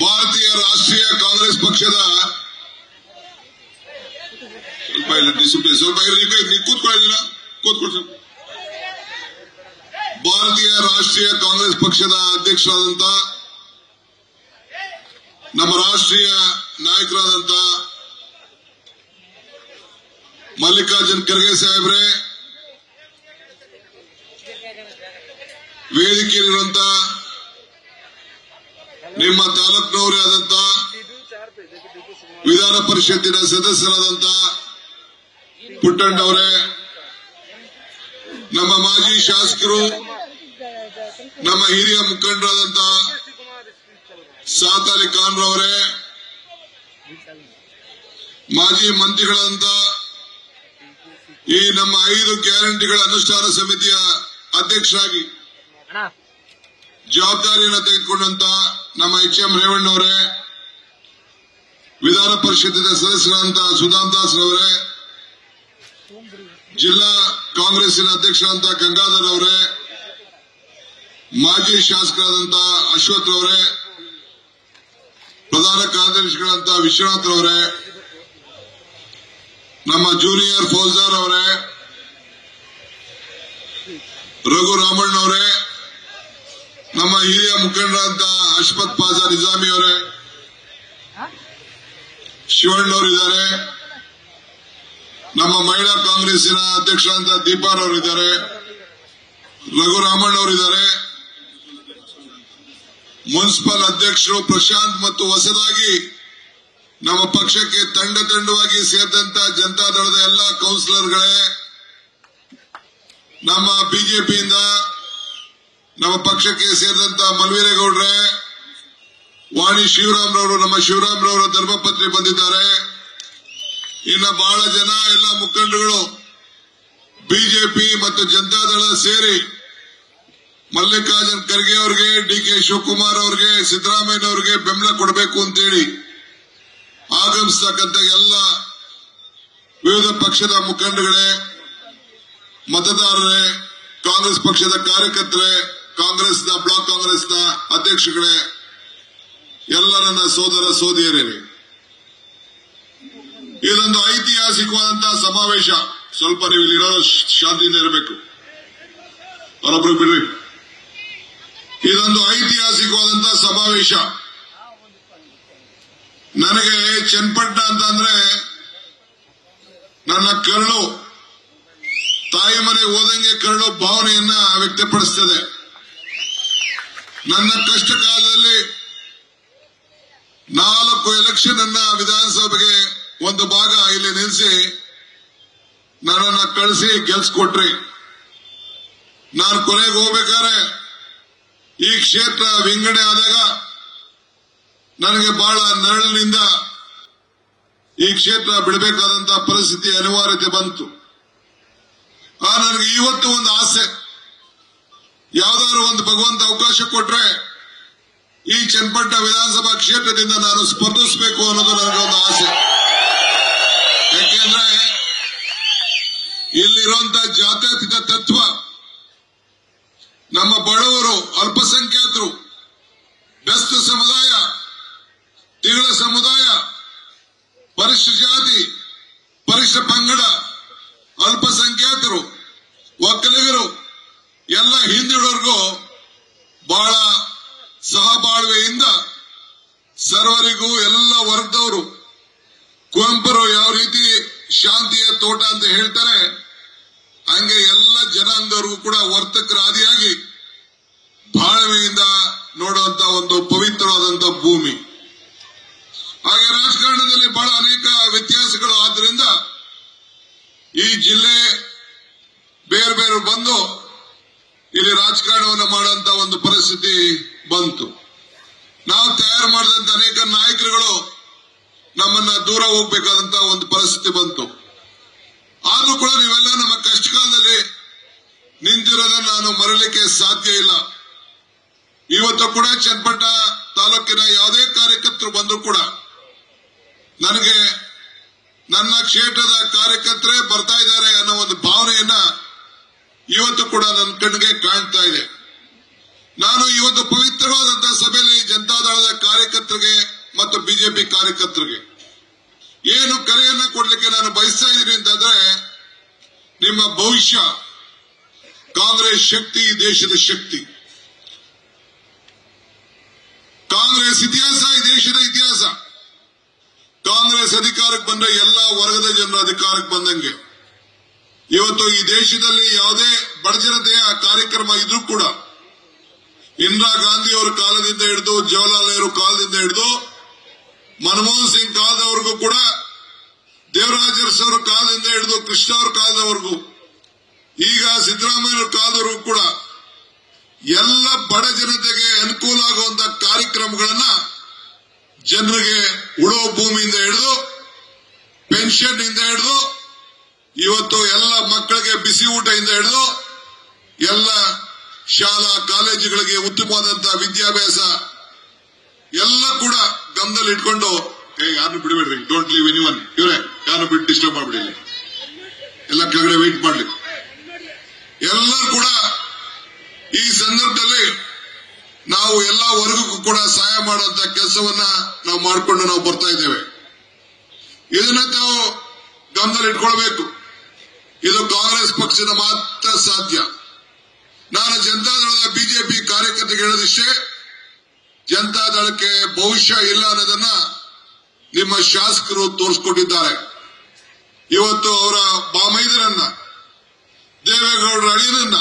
ಭಾರತೀಯ ರಾಷ್ಟ್ರೀಯ ಕಾಂಗ್ರೆಸ್ ಪಕ್ಷದ ಸ್ವಲ್ಪ ಕೂತ್ಕೊಳ್ಳಿಲ್ಲ ಭಾರತೀಯ ರಾಷ್ಟ್ರೀಯ ಕಾಂಗ್ರೆಸ್ ಪಕ್ಷದ ಅಧ್ಯಕ್ಷರಾದಂತ ನಮ್ಮ ರಾಷ್ಟ್ರೀಯ ನಾಯಕರಾದಂತ ಮಲ್ಲಿಕಾರ್ಜುನ್ ಖರ್ಗೆ ಸಾಹೇಬ್ರೆ, ವೇದಿಕೆಯಲ್ಲಿರುವಂತ ನಿಮ್ಮ ತಾಲೂಕಿನವರೇ ಆದಂತ ವಿಧಾನ ಪರಿಷತ್ತಿನ ಸದಸ್ಯರಾದಂತ ಪುಟ್ಟಣ್ಣವರೇ, ನಮ್ಮ ಮಾಜಿ ಶಾಸಕರು, ನಮ್ಮ ಹಿರಿಯ ಮುಖಂಡರಾದಂತ ಸಾತ್ ಅಲಿ ಖಾನ್ ರವರೇ, ಮಾಜಿ ಮಂತ್ರಿಗಳಾದಂತ ಈ ನಮ್ಮ 5 ಗ್ಯಾರಂಟಿಗಳ ಅನುಷ್ಠಾನ ಸಮಿತಿಯ ಅಧ್ಯಕ್ಷರಾಗಿ ಜವಾಬ್ದಾರಿಯನ್ನು ತೆಗೆದುಕೊಂಡಂತ ನಮ್ಮ ಎಚ್.ಎಂ. ರೇವಣ್ಣವರೇ, ವಿಧಾನ ಪರಿಷತ್ತಿನ ಸದಸ್ಯರಾದಂತ ಸುಧಾಮ್ ದಾಸ್ ರವರೇ, ಜಿಲ್ಲಾ ಕಾಂಗ್ರೆಸ್ಸಿನ ಅಧ್ಯಕ್ಷರಾದಂತ ಗಂಗಾಧರ್ ಅವರೇ, ಮಾಜಿ ಶಾಸಕರಾದಂತ ಅಶ್ವಥ್ ರವರೇ, ಪ್ರಧಾನ ಕಾರ್ಯದರ್ಶಿಗಳಂತ ವಿಶ್ವನಾಥ್ ರವರೇ, ನಮ್ಮ ಜೂನಿಯರ್ ಫೌಜಾರ್ ಅವರೇ, ರಘು ರಾಮಣ್ಣವರೇ, ನಮ್ಮ ಹಿರಿಯ ಮುಖಂಡರಾದಂತ ಅಶ್ಮತ್ ಪಾಜಾ ನಿಜಾಮಿ ಅವರೇ, ಶಿವಣ್ಣವರಿದ್ದಾರೆ, ನಮ್ಮ ಮಹಿಳಾ ಕಾಂಗ್ರೆಸ್ಸಿನ ಅಧ್ಯಕ್ಷರಾದಂತ ದೀಪಾರವರಿದ್ದಾರೆ, ರಘು ರಾಮಣ್ಣವರಿದ್ದಾರೆ, ಮುನ್ಸಿಪಲ್ ಅಧ್ಯಕ್ಷರು ಪ್ರಶಾಂತ್ ಮತ್ತು ಹೊಸದಾಗಿ ನಮ್ಮ ಪಕ್ಷಕ್ಕೆ ತಂಡವಾಗಿ ಸೇರಿದಂತ ಜನತಾದಳದ ಎಲ್ಲ ಕೌನ್ಸಿಲರ್ಗಳೇ, ನಮ್ಮ ಬಿಜೆಪಿಯಿಂದ ನಮ್ಮ ಪಕ್ಷಕ್ಕೆ ಸೇರಿದಂತ ಮಲ್ವೀರೇಗೌಡ್ರೆ, ವಾಣಿ ಶಿವರಾಮ್ರವರು, ನಮ್ಮ ಶಿವರಾಮ್ರವರ ಧರ್ಮಪತ್ನಿ ಬಂದಿದ್ದಾರೆ. ಇನ್ನ ಬಹಳ ಜನ ಎಲ್ಲ ಮುಖಂಡರುಗಳು ಬಿಜೆಪಿ ಮತ್ತು ಜನತಾದಳ ಸೇರಿ ಮಲ್ಲಿಕಾರ್ಜುನ್ ಖರ್ಗೆ ಅವರಿಗೆ, ಡಿ.ಕೆ. ಶಿವಕುಮಾರ್ ಅವರಿಗೆ, ಸಿದ್ದರಾಮಯ್ಯನವರಿಗೆ ಬೆಂಬಲ ಕೊಡಬೇಕು ಅಂತೇಳಿ ಆಗಮಿಸತಕ್ಕಂಥ ಎಲ್ಲ ವಿವಿಧ ಪಕ್ಷದ ಮುಖಂಡಗಳೇ, ಮತದಾರರೇ, ಕಾಂಗ್ರೆಸ್ ಪಕ್ಷದ ಕಾರ್ಯಕರ್ತರೇ, ಕಾಂಗ್ರೆಸ್ನ ಬ್ಲಾಕ್ ಕಾಂಗ್ರೆಸ್ನ ಅಧ್ಯಕ್ಷಗಳೇ, ಎಲ್ಲ ನನ್ನ ಸೋದರ ಸೋದರಿಯರೇ, ಇದೊಂದು ಐತಿಹಾಸಿಕವಾದಂತಹ ಸಮಾವೇಶ. ಸ್ವಲ್ಪ ನೀವು ಇಲ್ಲಿರೋ ಶಾಂತಿಯಿಂದ ಇರಬೇಕು, ಅವರೊಬ್ಬರು ಬಿಡ್ರಿ. ಇದೊಂದು ಐತಿಹಾಸಿಕವಾದಂತಹ ಸಮಾವೇಶ. ನನಗೆ ಚನ್ನಪಟ್ಟಣ ಅಂತಂದ್ರೆ ನನ್ನ ಕರುಳು, ತಾಯಿ ಮನೆಗೆ ಹೋದಂಗೆ ಕರುಳು ಭಾವನೆಯನ್ನ ವ್ಯಕ್ತಪಡಿಸ್ತದೆ. ನನ್ನ ಕಷ್ಟ ಕಾಲದಲ್ಲಿ 4 ಎಲೆಕ್ಷನ್ ಅನ್ನ ವಿಧಾನಸಭೆಗೆ ಒಂದು ಭಾಗ ಇಲ್ಲಿ ನಿಲ್ಲಿಸಿ ನನ್ನನ್ನ ಕಳಿಸಿ ಗೆಲ್ಸ್ಕೊಟ್ರಿ. ನಾನು ಕೊನೆಗೆ ಹೋಗ್ಬೇಕಾದ್ರೆ ಈ ಕ್ಷೇತ್ರ ವಿಂಗಡಣೆ ಆದಾಗ ನನಗೆ ಬಹಳ ನರಳಿನಿಂದ ಈ ಕ್ಷೇತ್ರ ಬಿಡಬೇಕಾದಂತ ಪರಿಸ್ಥಿತಿ ಅನಿವಾರ್ಯತೆ ಬಂತು. ನನಗೆ ಇವತ್ತು ಒಂದು ಆಸೆ, ಯಾವ್ದಾದ್ರು ಒಂದು ಭಗವಂತ ಅವಕಾಶ ಕೊಟ್ರೆ ಈ ಚನ್ನಪಟ್ಟಣ ವಿಧಾನಸಭಾ ಕ್ಷೇತ್ರದಿಂದ ನಾನು ಸ್ಪರ್ಧಿಸಬೇಕು ಅನ್ನೋದು ನನಗೆ ಒಂದು ಆಸೆ. ಯಾಕೆಂದ್ರೆ ಇಲ್ಲಿರುವಂತಹ ಜಾತ್ಯತೀತ ತತ್ವ, ನಮ್ಮ ಬಡವರು, ಅಲ್ಪಸಂಖ್ಯಾತರು, ಬೆಸ್ತ ಸಮುದಾಯ, ತಿಗಳ ಸಮುದಾಯ, ಪರಿಶಿಷ್ಟ ಜಾತಿ, ಪರಿಶಿಷ್ಟ ಪಂಗಡ, ಅಲ್ಪಸಂಖ್ಯಾತರು, ಒಕ್ಕಲಿಗರು, ಎಲ್ಲ ಹಿಂದುಳಿದವರಿಗೂ ಬಹಳ ಸಹಬಾಳ್ವೆಯಿಂದ ಸರ್ವರಿಗೂ ಎಲ್ಲ ವರ್ಗದವರು, ಕುವೆಂಪರು ಯಾವ ರೀತಿ ಶಾಂತಿಯ ತೋಟ ಅಂತ ಹೇಳ್ತಾರೆ, ಹಂಗೆ ಎಲ್ಲ ಜನಾಂಗದವರಿಗೂ ಕೂಡ ವರ್ತಕರಾದಿಯಾಗಿ ಬಾಳ್ವೆಯಿಂದ ನೋಡುವಂತ ಒಂದು ಪವಿತ್ರವಾದಂತ ಭೂಮಿ. ಹಾಗೆ ರಾಜಕಾರಣದಲ್ಲಿ ಬಹಳ ಅನೇಕ ವ್ಯತ್ಯಾಸಗಳು ಆದ್ರಿಂದ ಈ ಜಿಲ್ಲೆ ಬೇರೆ ಬೇರೆ ಬಂದು ಇಲ್ಲಿ ರಾಜಕಾರಣವನ್ನು ಮಾಡುವಂತ ಒಂದು ಪರಿಸ್ಥಿತಿ ಬಂತು. ನಾವು ತಯಾರು ಮಾಡಿದಂತ ಅನೇಕ ನಾಯಕರುಗಳು ನಮ್ಮನ್ನ ದೂರ ಹೋಗ್ಬೇಕಾದಂತ ಒಂದು ಪರಿಸ್ಥಿತಿ ಬಂತು. ಆದ್ರೂ ಕೂಡ ನೀವೆಲ್ಲ ನಮ್ಮ ಕಷ್ಟ ಕಾಲದಲ್ಲಿ ನಿಂತಿರೋದನ್ನ ನಾನು ಮರಲಿಕ್ಕೆ ಸಾಧ್ಯ ಇಲ್ಲ. ಇವತ್ತು ಕೂಡ ಚನ್ನಪಟ್ಟಣ ತಾಲೂಕಿನ ಯಾವುದೇ ಕಾರ್ಯಕರ್ತರು ಬಂದ್ರು ಕೂಡ ನನಗೆ ನನ್ನ ಕ್ಷೇತ್ರದ ಕಾರ್ಯಕರ್ತರೇ ಬರ್ತಾ ಇದ್ದಾರೆ ಅನ್ನೋ ಒಂದು ಭಾವನೆಯನ್ನ ಇವತ್ತು ಕೂಡ ನನ್ನ ಕಣ್ಣಿಗೆ ಕಾಣ್ತಾ ಇದೆ. ನಾನು ಇವತ್ತು ಪವಿತ್ರವಾದಂತಹ ಸಭೆಯಲ್ಲಿ ಜನತಾದಳದ ಪಕ್ಷದ ಕಾರ್ಯಕರ್ತರಿಗೆ ಮತ್ತು ಬಿಜೆಪಿ ಕಾರ್ಯಕರ್ತರಿಗೆ ಏನು ಕರೆಯನ್ನ ಕೊಡ್ಲಿಕ್ಕೆ ನಾನು ಬಯಸ್ತಾ ಇದ್ದೀನಿ ಅಂತಂದ್ರೆ, ನಿಮ್ಮ ಭವಿಷ್ಯ ಕಾಂಗ್ರೆಸ್ ಶಕ್ತಿ, ದೇಶದ ಶಕ್ತಿ. ಕಾಂಗ್ರೆಸ್ ಇತಿಹಾಸ ಈ ದೇಶದ ಇತಿಹಾಸ. ಕಾಂಗ್ರೆಸ್ ಅಧಿಕಾರಕ್ಕೆ ಬಂದ ಎಲ್ಲ ವರ್ಗದ ಜನರ ಅಧಿಕಾರಕ್ಕೆ ಬಂದಂಗೆ ಇವತ್ತು ಈ ದೇಶದಲ್ಲಿ ಯಾವುದೇ ಬಡಜನತೆಯ ಕಾರ್ಯಕ್ರಮ ಇದ್ರೂ ಕೂಡ ಇಂದಿರಾ ಗಾಂಧಿ ಅವರ ಕಾಲದಿಂದ ಹಿಡಿದು, ಜವಾಹರ್ಲಾಲ್ ನೆಹರು ಕಾಲದಿಂದ ಹಿಡಿದು, ಮನಮೋಹನ್ ಸಿಂಗ್ ಕಾಲದವರೆಗೂ ಕೂಡ, ದೇವರಾಜ ಅರಸು ಅವರ ಕಾಲದಿಂದ ಹಿಡಿದು ಕೃಷ್ಣ ಅವರ ಕಾಲದವರೆಗೂ, ಈಗ ಸಿದ್ದರಾಮಯ್ಯ ಕಾಲದವರೆಗೂ ಕೂಡ ಎಲ್ಲ ಬಡ ಜನತೆಗೆ ಅನುಕೂಲ ಆಗುವಂತಹ ಕಾರ್ಯಕ್ರಮಗಳನ್ನ ಜನರಿಗೆ ಉಳೋ ಭೂಮಿಯಿಂದ ಹಿಡಿದು, ಪೆನ್ಷನ್ ಇಂದ ಹಿಡಿದು, ಇವತ್ತು ಎಲ್ಲ ಮಕ್ಕಳಿಗೆ ಬಿಸಿ ಊಟದಿಂದ ಹಿಡಿದು, ಎಲ್ಲ ಶಾಲಾ ಕಾಲೇಜುಗಳಿಗೆ ಉತ್ತಮವಾದಂತಹ ವಿದ್ಯಾಭ್ಯಾಸ ಎಲ್ಲ ಕೂಡ ಗಮನದಲ್ಲಿ ಇಟ್ಕೊಂಡು, ಯಾರನ್ನು ಬಿಡಬೇಡ್ರಿ, ಡೋಂಟ್ ಲೀವ್ ಎನಿವನ್, ಇವರೇ ಯಾರನ್ನು ಬಿಟ್ಟು ಡಿಸ್ಟರ್ಬ್ ಮಾಡ್ಬಿಡಿ, ಎಲ್ಲ ಕೆಳಗಡೆ ವೇಟ್ ಮಾಡ್ಲಿ. ಎಲ್ಲರೂ ಕೂಡ ಈ ಸಂದರ್ಭದಲ್ಲಿ ನಾವು ಎಲ್ಲ ವರ್ಗಕ್ಕೂ ಕೂಡ ಸಹಾಯ ಮಾಡುವಂತ ಕೆಲಸವನ್ನ ನಾವು ಮಾಡಿಕೊಂಡು ನಾವು ಬರ್ತಾ ಇದ್ದೇವೆ. ಇದನ್ನ ತಾವು ಗಮನದಲ್ಲಿ ಇಟ್ಕೊಳ್ಬೇಕು. ಇದು ಕಾಂಗ್ರೆಸ್ ಪಕ್ಷದ ಮಾತ್ರ ಸಾಧ್ಯ. ನಾನು ಜನತಾದಳದ ಬಿಜೆಪಿ ಕಾರ್ಯಕರ್ತರಿಗೆ ಹೇಳೋದಿಷ್ಟೇ, ಜನತಾದಳಕ್ಕೆ ಭವಿಷ್ಯ ಇಲ್ಲ ಅನ್ನೋದನ್ನ ನಿಮ್ಮ ಶಾಸಕರು ತೋರಿಸ್ಕೊಟ್ಟಿದ್ದಾರೆ. ಇವತ್ತು ಅವರ ಬಾಮೈದರನ್ನ, ದೇವೇಗೌಡರ ಅಳಿಯನನ್ನ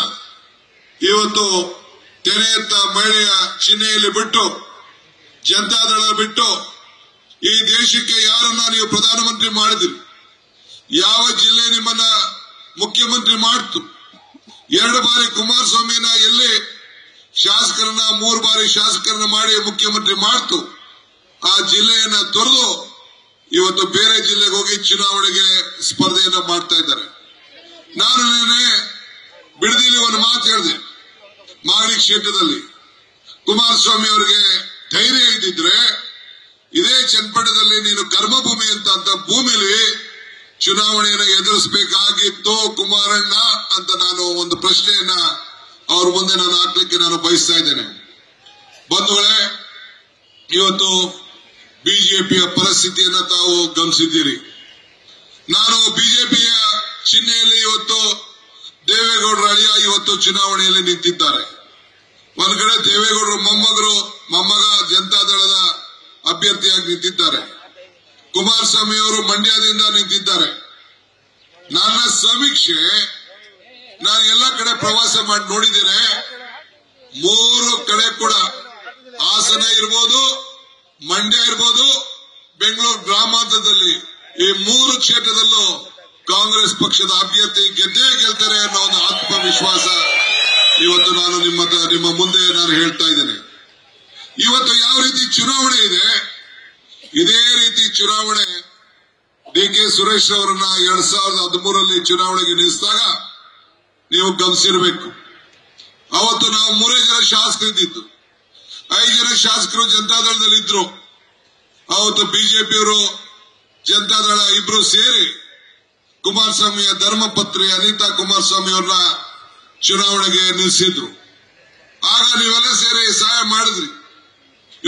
ಇವತ್ತು ತೆರೆಯತ್ತ ಮಹಿಳೆಯ ಚಿಹ್ನೆಯಲ್ಲಿ ಬಿಟ್ಟು, ಜನತಾದಳ ಬಿಟ್ಟು ಈ ದೇಶಕ್ಕೆ ಯಾರನ್ನ ನೀವು ಪ್ರಧಾನಮಂತ್ರಿ ಮಾಡಿದ್ರಿ, ಯಾವ ಜಿಲ್ಲೆ ನಿಮ್ಮನ್ನ ಮುಖ್ಯಮಂತ್ರಿ ಮಾಡ್ತು, 2 ಬಾರಿ ಕುಮಾರಸ್ವಾಮಿನ ಎಲ್ಲಿ ಶಾಸಕರನ್ನ 3 ಬಾರಿ ಶಾಸಕರನ್ನ ಮಾಡಿ ಮುಖ್ಯಮಂತ್ರಿ ಮಾಡ್ತು, ಆ ಜಿಲ್ಲೆಯನ್ನ ತೊರೆದು ಇವತ್ತು ಬೇರೆ ಜಿಲ್ಲೆಗೆ ಹೋಗಿ ಚುನಾವಣೆಗೆ ಸ್ಪರ್ಧೆಯನ್ನ ಮಾಡ್ತಾ ಇದ್ದಾರೆ. ನಾನು ನಿನ್ನೆ ಬಿಡದಿಲಿ ಒಂದು ಮಾತು ಹೇಳಿದೆ, ಮಾಗಡಿ ಕ್ಷೇತ್ರದಲ್ಲಿ ಕುಮಾರಸ್ವಾಮಿ ಅವರಿಗೆ ಧೈರ್ಯ ಇದ್ದಿದ್ರೆ ಇದೇ ಚನ್ನಪಟ್ಟಣದಲ್ಲಿ ನೀನು ಕರ್ಮಭೂಮಿ ಅಂತ ಭೂಮಿಲಿ ಚುನಾವಣೆಯನ್ನು ಎದುರಿಸಬೇಕಾಗಿತ್ತು ಕುಮಾರಣ್ಣ ಅಂತ ನಾನು ಒಂದು ಪ್ರಶ್ನೆಯನ್ನ ಅವ್ರ ಮುಂದೆ ನಾನು ಹಾಕ್ಲಿಕ್ಕೆ ನಾನು ಬಯಸ್ತಾ ಇದ್ದೇನೆ. ಬಂಧುಗಳೇ, ಇವತ್ತು ಬಿಜೆಪಿಯ ಪರಿಸ್ಥಿತಿಯನ್ನ ತಾವು ಗಮನಿಸಿದ್ದೀರಿ. ನಾನು ಬಿಜೆಪಿಯ ಚಿಹ್ನೆಯಲ್ಲಿ ಇವತ್ತು ದೇವೇಗೌಡರ ಅಳಿಯ ಇವತ್ತು ಚುನಾವಣೆಯಲ್ಲಿ ನಿಂತಿದ್ದಾರೆ. ಒಂದ್ ಕಡೆ ದೇವೇಗೌಡರ ಮೊಮ್ಮಗ ಜನತಾದಳದ ಅಭ್ಯರ್ಥಿಯಾಗಿ ನಿಂತಿದ್ದಾರೆ. ಕುಮಾರಸ್ವಾಮಿ ಅವರು ಮಂಡ್ಯದಿಂದ ನಿಂತಿದ್ದಾರೆ. ನನ್ನ ಸಮೀಕ್ಷೆ, ನಾನು ಎಲ್ಲ ಕಡೆ ಪ್ರವಾಸ ಮಾಡಿ ನೋಡಿದ್ದೇನೆ, 3 ಕಡೆ ಕೂಡ ಹಾಸನ ಇರ್ಬೋದು, ಮಂಡ್ಯ ಇರ್ಬೋದು, ಬೆಂಗಳೂರು ಗ್ರಾಮಾಂತರದಲ್ಲಿ ಈ 3 ಕ್ಷೇತ್ರದಲ್ಲೂ ಕಾಂಗ್ರೆಸ್ ಪಕ್ಷದ ಅಭ್ಯರ್ಥಿ ಗೆದ್ದೇ ಗೆಲ್ತಾರೆ ಅನ್ನೋ ಒಂದು ಆತ್ಮವಿಶ್ವಾಸ ಇವತ್ತು ನಾನು ನಿಮ್ಮ ಮುಂದೆ ನಾನು ಹೇಳ್ತಾ ಇದ್ದೇನೆ. ಇವತ್ತು ಯಾವ ರೀತಿ ಚುನಾವಣೆ ಇದೆ, ಇದೇ ರೀತಿ ಚುನಾವಣೆ ಡಿ.ಕೆ. ಸುರೇಶ್ ಅವರನ್ನ 2013ರಲ್ಲಿ ಚುನಾವಣೆಗೆ ನಿಲ್ಲಿಸಿದಾಗ ನೀವು ಗಮನಿಸಿರಬೇಕು. ಅವತ್ತು ನಾವು 3 ಜನ ಶಾಸಕರು ಇದ್ದಿದ್ದು, 5 ಜನ ಶಾಸಕರು ಜನತಾದಳದಲ್ಲಿ ಇದ್ರು. ಅವತ್ತು ಬಿಜೆಪಿಯವರು ಜನತಾದಳ ಇಬ್ರು ಸೇರಿ ಕುಮಾರಸ್ವಾಮಿಯ ಧರ್ಮಪತ್ನಿ ಅನಿತಾ ಕುಮಾರಸ್ವಾಮಿ ಅವ್ರನ್ನ ಚುನಾವಣೆಗೆ ನಿಲ್ಲಿಸಿದ್ರು. ಆಗ ನೀವೆಲ್ಲ ಸೇರಿ ಸಹಾಯ ಮಾಡಿದ್ರಿ.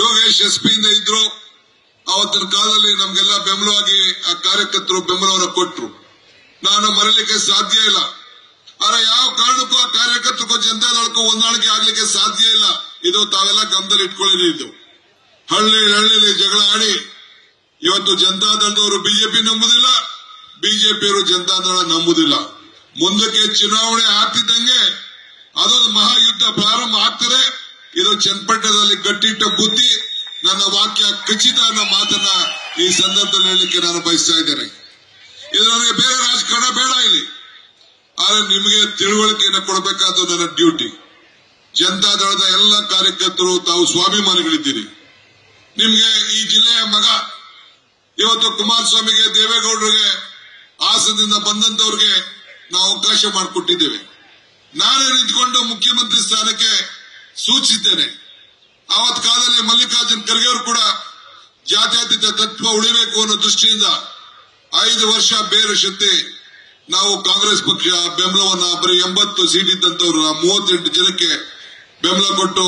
ಯೋಗೇಶ್ ಎಸ್ಪಿಯಿಂದ ಇದ್ರು. ಅವತ್ತಿನ ಕಾಲದಲ್ಲಿ ನಮ್ಗೆಲ್ಲ ಬೆಂಬಲವಾಗಿ ಆ ಕಾರ್ಯಕರ್ತರು ಬೆಂಬಲವನ್ನು ಕೊಟ್ಟರು. ನಾನು ಮರೀಲಿಕ್ಕೆ ಸಾಧ್ಯ ಇಲ್ಲ. ಆದ್ರೆ ಯಾವ ಕಾರಣಕ್ಕೂ ಆ ಕಾರ್ಯಕರ್ತರಿಗೂ ಜನತಾದಳಕ್ಕೂ ಹೊಂದಾಣಿಕೆ ಆಗ್ಲಿಕ್ಕೆ ಸಾಧ್ಯ ಇಲ್ಲ. ಇದು ತಾವೆಲ್ಲ ಗಮನದಲ್ಲಿ ಇಟ್ಕೊಳ್ಳಿದ್ದು. ಹಳ್ಳಿಲಿ ಜಗಳ ಆಡಿ ಇವತ್ತು ಜನತಾದಳದವರು ಬಿಜೆಪಿ ನಂಬುದಿಲ್ಲ, ಬಿಜೆಪಿಯವರು ಜನತಾದಳ ನಂಬುದಿಲ್ಲ. ಮುಂದಕ್ಕೆ ಚುನಾವಣೆ ಆಗ್ತಿದ್ದಂಗೆ ಅದೊಂದು ಮಹಾಯುದ್ಧ ಪ್ರಾರಂಭ ಆಗ್ತದೆ. ಇದು ಚನ್ನಪಟ್ಟಣದಲ್ಲಿ ಗಟ್ಟಿಟ್ಟ ಬುದ್ಧಿ, ನನ್ನ ವಾಕ್ಯ ಖಚಿತ ಅನ್ನೋ ಮಾತನ್ನ ಈ ಸಂದರ್ಭದಲ್ಲಿ ಹೇಳಲಿಕ್ಕೆ ನಾನು ಬಯಸ್ತಾ ಇದ್ದೇನೆ. ಇದು ನನಗೆ ಬೇರೆ ರಾಜಕಾರಣ ಬೇಡ ಇಲ್ಲಿ, ಆದ್ರೆ ನಿಮಗೆ ತಿಳುವಳಿಕೆಯನ್ನು ಕೊಡಬೇಕಾದ ನನ್ನ ಡ್ಯೂಟಿ. ಜನತಾದಳದ ಎಲ್ಲ ಕಾರ್ಯಕರ್ತರು ತಾವು ಸ್ವಾಭಿಮಾನಿಗಳಿದ್ದೀರಿ. ನಿಮ್ಗೆ ಈ ಜಿಲ್ಲೆಯ ಮಗ, ಇವತ್ತು ಕುಮಾರಸ್ವಾಮಿಗೆ, ದೇವೇಗೌಡರಿಗೆ, ಹಾಸನದಿಂದ ಬಂದಂತವ್ರಿಗೆ ನಾವು ಅವಕಾಶ ಮಾಡಿಕೊಟ್ಟಿದ್ದೇವೆ. ನಾನೇ ನಿಂತ್ಕೊಂಡು ಮುಖ್ಯಮಂತ್ರಿ ಸ್ಥಾನಕ್ಕೆ ಸೂಚಿಸಿದ್ದೇನೆ. ಆವತ್ ಕಾಲದಲ್ಲಿ ಮಲ್ಲಿಕಾರ್ಜುನ್ ಖರ್ಗೆ ಅವರು ಕೂಡ ಜಾತ್ಯತೀತ ತತ್ವ ಉಳಿಬೇಕು ಅನ್ನೋ ದೃಷ್ಟಿಯಿಂದ 5 ವರ್ಷ ಬೇರೆ ಶಕ್ತಿ ನಾವು ಕಾಂಗ್ರೆಸ್ ಪಕ್ಷ ಬೆಂಬಲವನ್ನ ಬರೀ 80 ಸೀಟ್ ಇದ್ದಂತವ್ರು 38 ಜನಕ್ಕೆ ಬೆಂಬಲ ಕೊಟ್ಟು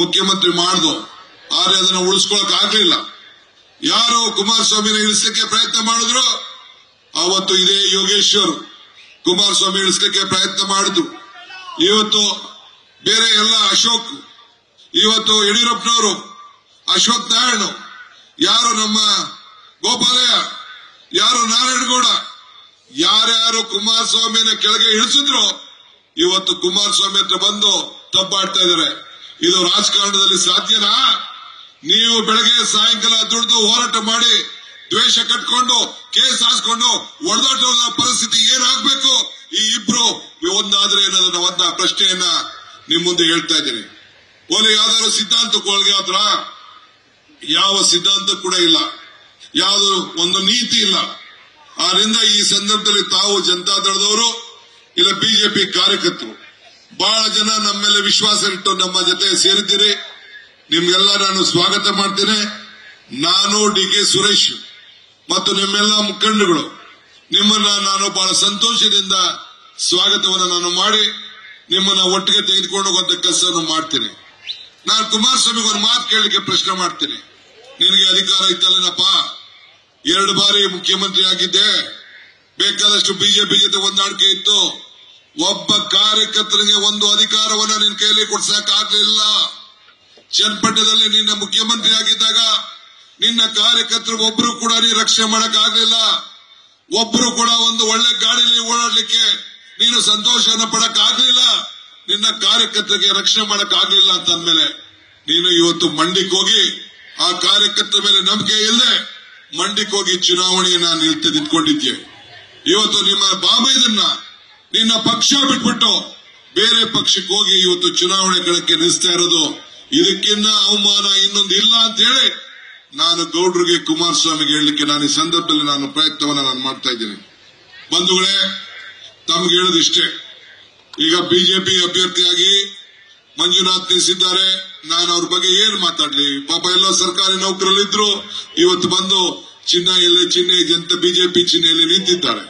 ಮುಖ್ಯಮಂತ್ರಿ ಮಾಡ್ದು. ಆದ್ರೆ ಅದನ್ನ ಉಳಿಸ್ಕೊಳಕ್ ಆಗ್ಲಿಲ್ಲ. ಯಾರು ಕುಮಾರಸ್ವಾಮಿನ ಇಳಿಸ್ಲಿಕ್ಕೆ ಪ್ರಯತ್ನ ಮಾಡಿದ್ರು ಅವತ್ತು ಇದೇ ಯೋಗೇಶ್ವರ್ ಕುಮಾರಸ್ವಾಮಿ ಇಳಿಸ್ಲಿಕ್ಕೆ ಪ್ರಯತ್ನ ಮಾಡಿದ್ರು. ಇವತ್ತು ಬೇರೆ ಎಲ್ಲ ಅಶೋಕ್, ಇವತ್ತು ಯಡಿಯೂರಪ್ಪನವರು, ಅಶ್ವಥ್ ನಾರಾಯಣ, ಯಾರು ನಮ್ಮ ಗೋಪಾಲಯ್ಯ, ಯಾರು ನಾರಾಯಣಗೌಡ, ಯಾರ್ಯಾರು ಕುಮಾರಸ್ವಾಮಿನ ಕೆಳಗೆ ಇಳಿಸಿದ್ರು ಇವತ್ತು ಕುಮಾರಸ್ವಾಮಿ ಹತ್ರ ಬಂದು ತಪ್ಪಾಡ್ತಾ ಇದ್ದಾರೆ. ಇದು ರಾಜಕಾರಣದಲ್ಲಿ ಸಾಧ್ಯನಾ? ನೀವು ಬೆಳಗ್ಗೆ ಸಾಯಂಕಾಲ ದುಡಿದು ಹೋರಾಟ ಮಾಡಿ ದ್ವೇಷ ಕಟ್ಕೊಂಡು ಕೇಸ್ ಹಾಸ್ಕೊಂಡು ಒಡೆದಾಟ ಪರಿಸ್ಥಿತಿ ಏನಾಗಬೇಕು? ಈ ಇಬ್ರು ಒಂದಾದ್ರೆ ಏನನ್ನ ಒಂದ ಪ್ರಶ್ನೆಯನ್ನ ನಿಮ್ ಮುಂದೆ ಹೇಳ್ತಾ ಇದ್ದೀನಿ. ಓಲಿ ಯಾವ್ದಾದ್ರು ಸಿದ್ಧಾಂತಕ್ಕೆ ಒಳಗೆ ಆದ್ರ ಯಾವ ಸಿದ್ಧಾಂತ ಕೂಡ ಇಲ್ಲ, ಯಾವುದು ಒಂದು ನೀತಿ ಇಲ್ಲ. ಆದ್ರಿಂದ ಈ ಸಂದರ್ಭದಲ್ಲಿ ತಾವು ಜನತಾದಳದವರು ಇಲ್ಲ ಬಿಜೆಪಿ ಕಾರ್ಯಕರ್ತರು ಬಹಳ ಜನ ನಮ್ಮ ಮೇಲೆ ವಿಶ್ವಾಸ ಇಟ್ಟು ನಮ್ಮ ಜೊತೆ ಸೇರಿದ್ದೀರಿ. ನಿಮ್ಗೆಲ್ಲ ನಾನು ಸ್ವಾಗತ ಮಾಡ್ತೇನೆ. ನಾನು DK ಸುರೇಶ್ ಮತ್ತು ನಿಮ್ಮೆಲ್ಲ ಮುಖಂಡಗಳು ನಿಮ್ಮನ್ನ ನಾನು ಬಹಳ ಸಂತೋಷದಿಂದ ಸ್ವಾಗತವನ್ನು ನಾನು ಮಾಡಿ ನಿಮ್ಮನ್ನ ಒಟ್ಟಿಗೆ ತೆಗೆದುಕೊಂಡು ಹೋಗುವಂತ ಕೆಲಸವನ್ನು ಮಾಡ್ತೀನಿ. ನಾನು ಕುಮಾರಸ್ವಾಮಿಗೆ ಒಂದು ಮಾತು ಕೇಳಲಿಕ್ಕೆ ಪ್ರಶ್ನೆ ಮಾಡ್ತೀನಿ. ನಿನಗೆ ಅಧಿಕಾರ ಇತ್ತಲ್ಲನಪ್ಪ, 2 ಬಾರಿ ಮುಖ್ಯಮಂತ್ರಿ ಆಗಿದ್ದೆ, ಬೇಕಾದಷ್ಟು ಬಿಜೆಪಿ ಜೊತೆ ಹೊಂದಾಣಿಕೆ ಇತ್ತು, ಒಬ್ಬ ಕಾರ್ಯಕರ್ತರಿಗೆ ಒಂದು ಅಧಿಕಾರವನ್ನ ನಿನ್ನ ಕೈಯಲ್ಲಿ ಕೊಡ್ಸಕ್ ಆಗ್ಲಿಲ್ಲ. ಚನ್ನಪಟ್ಟಣದಲ್ಲಿ ನಿನ್ನ ಮುಖ್ಯಮಂತ್ರಿ ಆಗಿದ್ದಾಗ ನಿನ್ನ ಕಾರ್ಯಕರ್ತರು ಒಬ್ರು ಕೂಡ ನೀನು ರಕ್ಷಣೆ ಮಾಡಕ್ ಆಗ್ಲಿಲ್ಲ. ಒಬ್ರು ಕೂಡ ಒಂದು ಒಳ್ಳೆ ಗಾಡಿಯಲ್ಲಿ ಓಡಾಡ್ಲಿಕ್ಕೆ ನೀನು ಸಂತೋಷವನ್ನು ಪಡಕ್ ಆಗ್ಲಿಲ್ಲ. ನಿನ್ನ ಕಾರ್ಯಕರ್ತರಿಗೆ ರಕ್ಷಣೆ ಮಾಡಕ್ ಆಗ್ಲಿಲ್ಲ ಅಂತ ಅಂದ್ಮೇಲೆ ನೀನು ಇವತ್ತು ಮಂಡಿಗೆ ಹೋಗಿ ಆ ಕಾರ್ಯಕರ್ತರ ಮೇಲೆ ನಂಬಿಕೆ ಇಲ್ಲದೆ ಮಂಡಿಗೆ ಹೋಗಿ ಚುನಾವಣೆಯನ್ನ ನಿಂತ್ಕೊಂಡಿದ್ಯೆ. ಇವತ್ತು ನಿಮ್ಮ ಬಾಬೈದನ್ನ ನಿನ್ನ ಪಕ್ಷ ಬಿಟ್ಬಿಟ್ಟು ಬೇರೆ ಪಕ್ಷಕ್ಕೆ ಹೋಗಿ ಇವತ್ತು ಚುನಾವಣೆ ಕಣಕ್ಕೆ ನಿಲ್ಲಿಸ್ತಾ ಇರೋದು, ಇದಕ್ಕಿನ್ನ ಅವಮಾನ ಇನ್ನೊಂದು ಇಲ್ಲ ಅಂತ ಹೇಳಿ ನಾನು ಗೌಡ್ರಿಗೆ ಕುಮಾರಸ್ವಾಮಿಗೆ ಹೇಳಲಿಕ್ಕೆ ನಾನು ಈ ಸಂದರ್ಭದಲ್ಲಿ ನಾನು ಪ್ರಯತ್ನವನ್ನ ನಾನು ಮಾಡ್ತಾ ಇದ್ದೀನಿ. ಬಂಧುಗಳೇ, ತಮ್ಗೆ ಹೇಳೋದಿಷ್ಟೇ, ಈಗ ಬಿಜೆಪಿ ಅಭ್ಯರ್ಥಿಯಾಗಿ ಮಂಜುನಾಥ್ ನಿಲ್ಲಿಸಿದ್ದಾರೆ. ನಾನು ಅವ್ರ ಬಗ್ಗೆ ಏನ್ ಮಾತಾಡ್ಲಿ? ಪಾಪ ಎಲ್ಲೋ ಸರ್ಕಾರಿ ನೌಕರಲ್ಲಿದ್ರು, ಇವತ್ತು ಬಂದು ಚಿಹ್ನೆ ಜನತೆ ಬಿಜೆಪಿ ಚಿಹ್ನೆಯಲ್ಲಿ ನಿಂತಿದ್ದಾರೆ.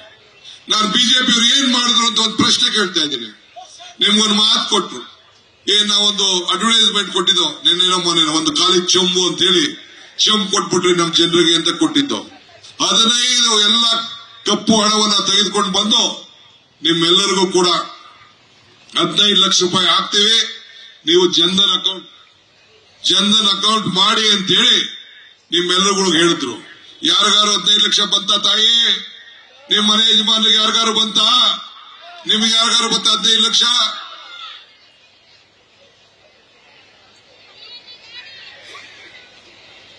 ನಾನು ಬಿಜೆಪಿ ಅವ್ರು ಏನ್ ಮಾಡಿದ್ರು ಅಂತ ಒಂದು ಪ್ರಶ್ನೆ ಕೇಳ್ತಾ ಇದ್ದೀನಿ. ನಿಮ್ಗೊಂದು ಮಾತು ಕೊಟ್ರು, ನಾವೊಂದು ಅಡ್ವರ್ಟೈಸ್ಮೆಂಟ್ ಕೊಟ್ಟಿದ್ದೋ ನಿನ್ನೆ ಮೊನ್ನೆ, ಒಂದು ಖಾಲಿ ಚೊಂಬು ಅಂತ ಹೇಳಿ ಚಂಬು ಕೊಟ್ಬಿಟ್ರಿ ನಮ್ ಜನರಿಗೆ ಅಂತ ಕೊಟ್ಟಿದ್ದು. 15 ಎಲ್ಲ ಕಪ್ಪು ಹಣವನ್ನ ತೆಗೆದುಕೊಂಡು ಬಂದು ನಿಮ್ಮೆಲ್ಲರಿಗೂ ಕೂಡ 15 ಲಕ್ಷ ರೂಪಾಯಿ ಹಾಕ್ತೀವಿ, ನೀವು ಜನಧನ್ ಅಕೌಂಟ್ ಮಾಡಿ ಅಂತ ಹೇಳಿ ನಿಮ್ಮೆಲ್ಲರಿಗೂ ಹೇಳಿದ್ರು. ಯಾರಿಗಾರು 15 ಲಕ್ಷ ಬಂತ ತಾಯಿ? ನಿಮ್ ಮನೆ ಯಜಮಾನ್ರಿಗೆ ಯಾರಿಗಾರು ಬಂತ? ನಿಮ್ಗೆ ಯಾರಿಗಾರು ಬಂತ 15 ಲಕ್ಷ?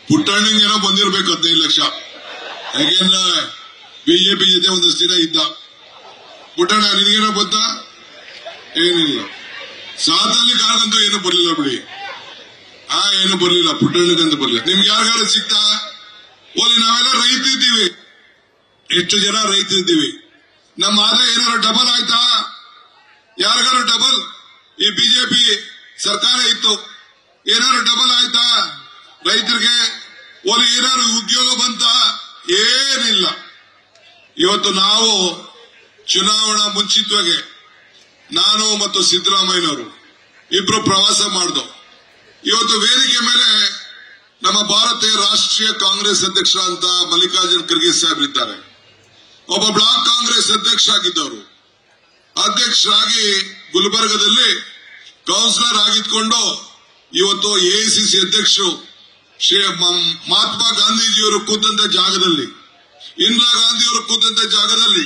ಪುಟ್ಟಣ್ಣಿಗೆ ಏನೋ ಬಂದಿರ್ಬೇಕು 15 ಲಕ್ಷ. ಯಾಕೆಂದ್ರೆ ಬಿಜೆಪಿ ಜೊತೆ ಒಂದಷ್ಟು ದಿನ ಇದ್ದ. ಪುಟ್ಟಣ್ಣ ನಿನಗೇನೋ ಬಂತ? ಏನಿಲ್ಲ. ಸಾತಲ್ಲಿ ಕಾಲಂತೂ ಏನು ಬರ್ಲಿಲ್ಲ ಬಿಡಿ, ಏನು ಬರ್ಲಿಲ್ಲ, ಪುಟ್ಟಣ್ಣಗಂತೂ ಬರ್ಲಿಲ್ಲ. ನಿಮ್ಗೆ ಯಾರಿಗಾರು ಸಿಗ್ತಾ? ಓಲಿ ನಾವೆಲ್ಲ ರೈತರಿದ್ದೀವಿ, ಎಷ್ಟು ಜನ ರೈತರಿದ್ದೀವಿ. ನಮ್ಮ ಆದಾಯ ಏನಾದ್ರು ಡಬಲ್ ಆಯ್ತಾ? ಯಾರಿಗಾರು ಡಬಲ್? ಈ ಬಿಜೆಪಿ ಸರ್ಕಾರ ಇತ್ತು, ಏನಾದ್ರು ಡಬಲ್ ಆಯ್ತಾ ರೈತರಿಗೆ? ಓಲಿ ಏನಾದ್ರು ಉದ್ಯೋಗ ಬಂತ? ಏನಿಲ್ಲ. ಇವತ್ತು ನಾವು ಚುನಾವಣಾ ಮುಂಚಿತವಾಗಿ ನಾನು ಮತ್ತು ಸಿದ್ದರಾಮಯ್ಯನವರು ಇಬ್ರು ಪ್ರವಾಸ ಮಾಡಿದೋ. ಇವತ್ತು ವೇದಿಕೆ ಮೇಲೆ ನಮ್ಮ ಭಾರತೀಯ ರಾಷ್ಟ್ರೀಯ ಕಾಂಗ್ರೆಸ್ ಅಧ್ಯಕ್ಷ ಅಂತ ಮಲ್ಲಿಕಾರ್ಜುನ್ ಖರ್ಗೆ ಸಾಹೇಬರಿದ್ದಾರೆ. ಒಬ್ಬ ಬ್ಲಾಕ್ ಕಾಂಗ್ರೆಸ್ ಅಧ್ಯಕ್ಷ ಆಗಿದ್ದವರು, ಅಧ್ಯಕ್ಷರಾಗಿ ಗುಲ್ಬರ್ಗದಲ್ಲಿ ಕೌನ್ಸಿಲರ್ ಆಗಿದ್ಕೊಂಡು ಇವತ್ತು AICC ಅಧ್ಯಕ್ಷರು ಮಹಾತ್ಮ ಗಾಂಧೀಜಿಯವರು ಕೂತಂತ ಜಾಗದಲ್ಲಿ, ಇಂದಿರಾ ಗಾಂಧಿಯವರು ಕೂತಂತ ಜಾಗದಲ್ಲಿ,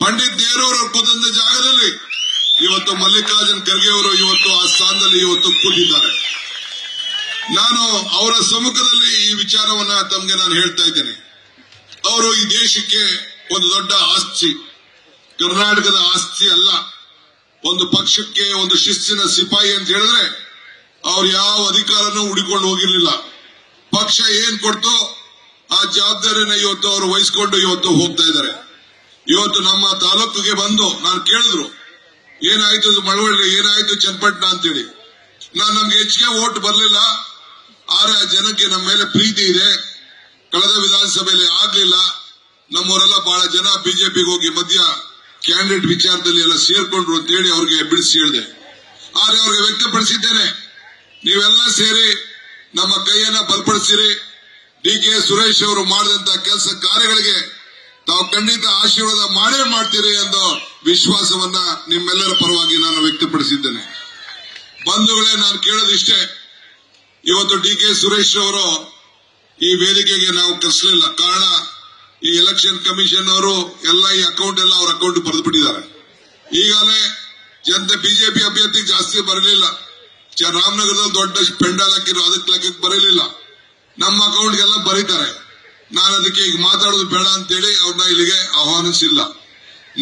ಪಂಡಿತ್ ನೆಹರು ಅವರು ಕೂತಂತ ಜಾಗದಲ್ಲಿ ಇವತ್ತು ಮಲ್ಲಿಕಾರ್ಜುನ್ ಖರ್ಗೆ ಅವರು ಇವತ್ತು ಆ ಸ್ಥಾನದಲ್ಲಿ ಇವತ್ತು ಕೂತಿದ್ದಾರೆ. ನಾನು ಅವರ ಸಮ್ಮುಖದಲ್ಲಿ ಈ ವಿಚಾರವನ್ನ ತಮಗೆ ನಾನು ಹೇಳ್ತಾ ಇದ್ದೇನೆ. ಅವರು ಈ ದೇಶಕ್ಕೆ ಒಂದು ದೊಡ್ಡ ಆಸ್ತಿ, ಕರ್ನಾಟಕದ ಆಸ್ತಿ ಅಲ್ಲ. ಒಂದು ಪಕ್ಷಕ್ಕೆ ಒಂದು ಶಿಸ್ತಿನ ಸಿಪಾಯಿ ಅಂತ ಹೇಳಿದ್ರೆ ಅವ್ರು ಯಾವ ಅಧಿಕಾರನೂ ಹುಡಿಕೊಂಡು ಹೋಗಿರ್ಲಿಲ್ಲ. ಪಕ್ಷ ಏನ್ ಕೊಡ್ತೋ ಆ ಜವಾಬ್ದಾರಿನ ಇವತ್ತು ಅವರು ವಹಿಸ್ಕೊಂಡು ಇವತ್ತು ಹೋಗ್ತಾ ಇದ್ದಾರೆ. ಇವತ್ತು ನಮ್ಮ ತಾಲೂಕಿಗೆ ಬಂದು ನಾನು ಕೇಳಿದ್ರು, ಏನಾಯ್ತು ಮಳವಳ್ಳಿ, ಏನಾಯ್ತು ಚನ್ನಪಟ್ಟಣ ಅಂತೇಳಿ. ನಮ್ಗೆ ಹೆಚ್ಚಿಗೆ ಓಟ್ ಬರ್ಲಿಲ್ಲ, ಆದ್ರೆ ಜನಕ್ಕೆ ನಮ್ಮ ಮೇಲೆ ಪ್ರೀತಿ ಇದೆ. ಕಳೆದ ವಿಧಾನಸಭೆಯಲ್ಲಿ ಆಗ್ಲಿಲ್ಲ. ನಮ್ಮವರೆಲ್ಲ ಬಹಳ ಜನ ಬಿಜೆಪಿಗೆ ಹೋಗಿ ಮಧ್ಯ ಕ್ಯಾಂಡಿಡೇಟ್ ವಿಚಾರದಲ್ಲಿ ಎಲ್ಲ ಸೇರ್ಕೊಂಡ್ರು ಅಂತ ಹೇಳಿ ಅವ್ರಿಗೆ ಬಿಡಿಸಿ ಹೇಳಿದೆ. ಆದ್ರೆ ಅವ್ರಿಗೆ ವ್ಯಕ್ತಪಡಿಸಿದ್ದೇನೆ, ನೀವೆಲ್ಲ ಸೇರಿ ನಮ್ಮ ಕೈಯನ್ನ ಬಲಪಡಿಸಿರಿ. ಡಿ.ಕೆ. ಸುರೇಶ್ ಅವರು ಮಾಡಿದಂತ ಕೆಲಸ ಕಾರ್ಯಗಳಿಗೆ ತಾವು ಖಂಡಿತ ಆಶೀರ್ವಾದ ಮಾಡೇ ಮಾಡ್ತೀರಿ ಎಂದು ವಿಶ್ವಾಸವನ್ನ ನಿಮ್ಮೆಲ್ಲರ ಪರವಾಗಿ ನಾನು ವ್ಯಕ್ತಪಡಿಸಿದ್ದೇನೆ. ಬಂಧುಗಳೇ, ನಾನು ಕೇಳೋದಿಷ್ಟೇ, ಇವತ್ತು ಡಿ.ಕೆ. ಸುರೇಶ್ ಅವರು ಈ ವೇದಿಕೆಗೆ ನಾವು ಕರೆಸಲಿಲ್ಲ. ಕಾರಣ, ಈ ಎಲೆಕ್ಷನ್ ಕಮಿಷನ್ ಅವರು ಎಲ್ಲ ಈ ಅಕೌಂಟ್ ಎಲ್ಲ ಅವ್ರ ಅಕೌಂಟ್ ಬರೆದು ಬಿಟ್ಟಿದ್ದಾರೆ. ಈಗಾಗಲೇ ಜನತೆ ಬಿಜೆಪಿ ಅಭ್ಯರ್ಥಿಗೆ ಜಾಸ್ತಿ ಬರಲಿಲ್ಲ. ರಾಮನಗರದಲ್ಲಿ ದೊಡ್ಡ ಪೆಂಡಾಲ್ ಹಾಕಿದ್ರು, ಅದಕ್ಕೆ ಲೆಕ್ಕಕ್ಕೆ ಬರಲಿಲ್ಲ. ನಮ್ಮ ಅಕೌಂಟ್ಗೆಲ್ಲ ಬರೀತಾರೆ. ನಾನು ಅದಕ್ಕೆ ಈಗ ಮಾತಾಡೋದು ಬೇಡ ಅಂತೇಳಿ ಅವ್ರನ್ನ ಇಲ್ಲಿಗೆ ಆಹ್ವಾನಿಸಿಲ್ಲ.